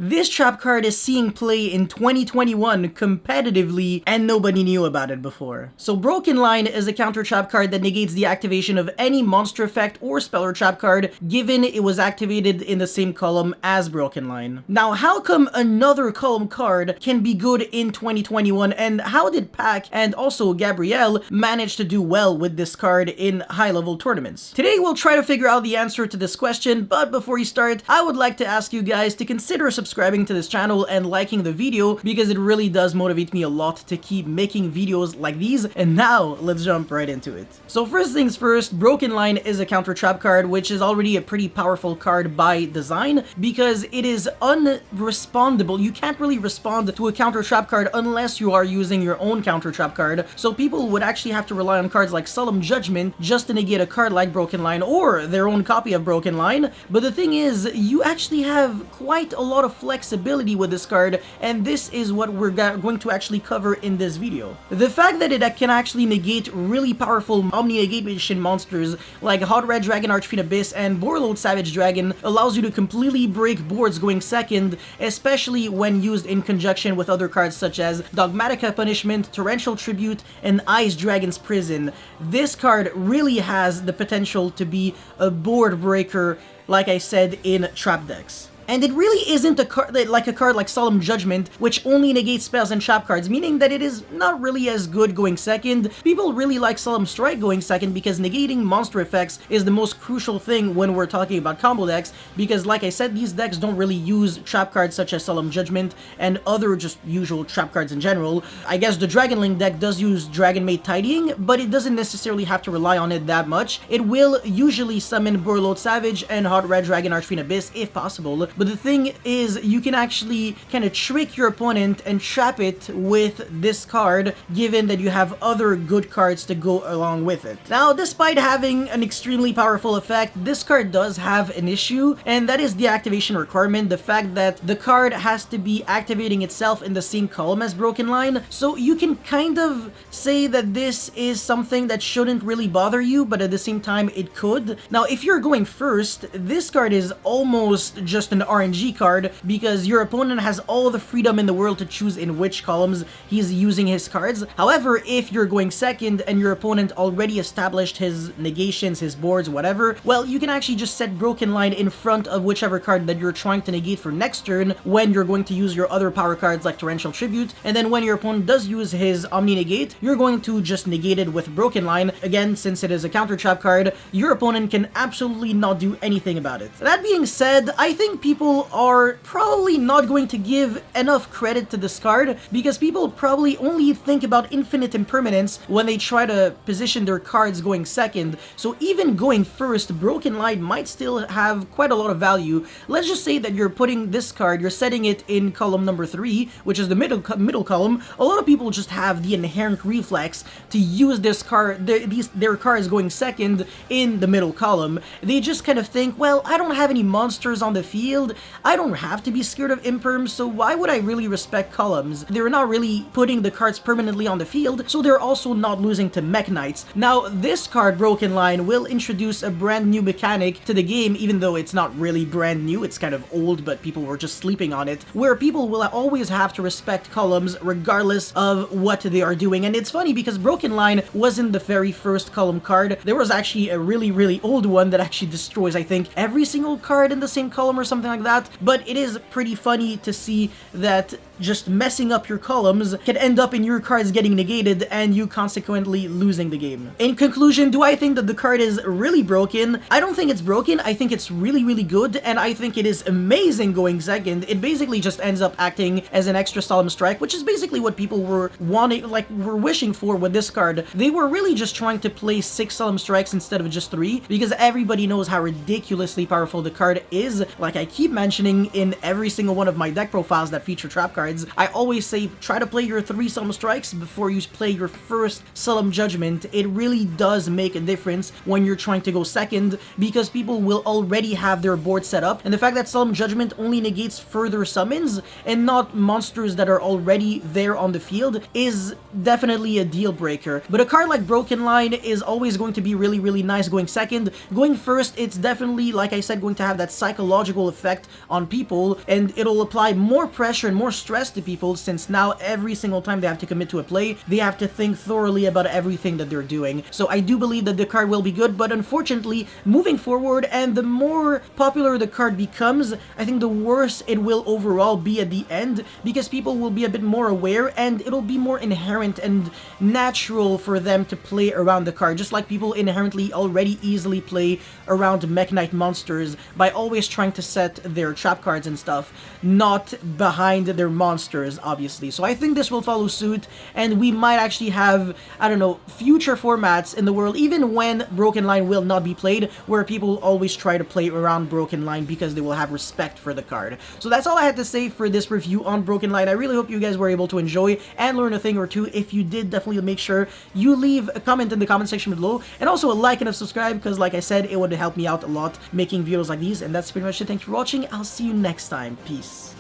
This trap card is seeing play in 2021 competitively, and nobody knew about it before. So Broken Line is a counter trap card that negates the activation of any monster effect or spell or trap card, given it was activated in the same column as Broken Line. Now, how come another column card can be good in 2021, and how did Pac and also Gabrielle manage to do well with this card in high-level tournaments? Today we'll try to figure out the answer to this question, but before we start, I would like to ask you guys to consider subscribing to this channel and liking the video, because it really does motivate me a lot to keep making videos like these. And now let's jump right into it. So first things first, Broken Line is a counter trap card, which is already a pretty powerful card by design because it is unrespondable. You can't really respond to a counter trap card unless you are using your own counter trap card. So people would actually have to rely on cards like Solemn Judgment just to negate a card like Broken Line or their own copy of Broken Line. But the thing is, you actually have quite a lot of flexibility with this card, and this is what we're going to actually cover in this video. The fact that it can actually negate really powerful omni-negation monsters like Hot Red Dragon Archfiend Abyss and Borreload Savage Dragon allows you to completely break boards going second, especially when used in conjunction with other cards such as Dogmatica Punishment, Torrential Tribute, and Ice Dragon's Prison. This card really has the potential to be a board breaker, like I said, in trap decks. And it really isn't a card like Solemn Judgment, which only negates spells and trap cards, meaning that it is not really as good going second. People really like Solemn Strike going second because negating monster effects is the most crucial thing when we're talking about combo decks, because like I said, these decks don't really use trap cards such as Solemn Judgment and other just usual trap cards in general. I guess the Dragon Link deck does use Dragon Maid Tidying, but it doesn't necessarily have to rely on it that much. It will usually summon Borreload Savage and Hot Red Dragon Archfiend Abyss if possible. But the thing is, you can actually kind of trick your opponent and trap it with this card, given that you have other good cards to go along with it. Now, despite having an extremely powerful effect, this card does have an issue, and that is the activation requirement, the fact that the card has to be activating itself in the same column as Broken Line. So you can kind of say that this is something that shouldn't really bother you, but at the same time it could. Now, if you're going first, this card is almost just an RNG card because your opponent has all the freedom in the world to choose in which columns he's using his cards. However, if you're going second and your opponent already established his negations, his boards, whatever, well, you can actually just set Broken Line in front of whichever card that you're trying to negate for next turn when you're going to use your other power cards like Torrential Tribute, and then when your opponent does use his Omni Negate, you're going to just negate it with Broken Line. Again, since it is a counter trap card, your opponent can absolutely not do anything about it. That being said, I think people are probably not going to give enough credit to this card because people probably only think about infinite impermanence when they try to position their cards going second. So even going first, Broken Line might still have quite a lot of value. Let's just say that you're putting this card, you're setting it in column number 3, which is the middle column. A lot of people just have the inherent reflex to use this card, their cards going second in the middle column. They just kind of think, well, I don't have any monsters on the field, I don't have to be scared of imperms, so why would I really respect columns? They're not really putting the cards permanently on the field, so they're also not losing to Mech Knights. Now, this card, Broken Line, will introduce a brand new mechanic to the game, even though it's not really brand new, it's kind of old, but people were just sleeping on it, where people will always have to respect columns regardless of what they are doing. And it's funny because Broken Line wasn't the very first column card. There was actually a really old one that actually destroys, I think, every single card in the same column or something like that. But it is pretty funny to see that just messing up your columns can end up in your cards getting negated and you consequently losing the game. In conclusion, do I think that the card is really broken? I don't think it's broken. I think it's really good, and I think it is amazing going second. It basically just ends up acting as an extra Solemn Strike, which is basically what people were wanting, like were wishing for with this card. They were really just trying to play 6 Solemn Strikes instead of just 3, because everybody knows how ridiculously powerful the card is. Like I keep mentioning in every single one of my deck profiles that feature trap cards, I always say try to play your 3 Solemn Strikes before you play your first Solemn Judgment. It really does make a difference when you're trying to go second, because people will already have their board set up, and the fact that Solemn Judgment only negates further summons and not monsters that are already there on the field is definitely a deal breaker. But a card like Broken Line is always going to be really nice going second. Going first, it's definitely, like I said, going to have that psychological effect effect on people, and it'll apply more pressure and more stress to people, since now every single time they have to commit to a play, they have to think thoroughly about everything that they're doing. So I do believe that the card will be good, but unfortunately, moving forward, and the more popular the card becomes, I think the worse it will overall be at the end, because people will be a bit more aware, and it'll be more inherent and natural for them to play around the card, just like people inherently already easily play around Mech Knight monsters by always trying to set their trap cards and stuff, not behind their monsters, obviously. So I think this will follow suit, and we might actually have, I don't know, future formats in the world, even when Broken Line will not be played, where people always try to play around Broken Line because they will have respect for the card. So that's all I had to say for this review on Broken Line. I really hope you guys were able to enjoy and learn a thing or two. If you did, definitely make sure you leave a comment in the comment section below, and also a like and a subscribe, because like I said, it would help me out a lot making videos like these. And that's pretty much it. Thanks for watching. I'll see you next time. Peace.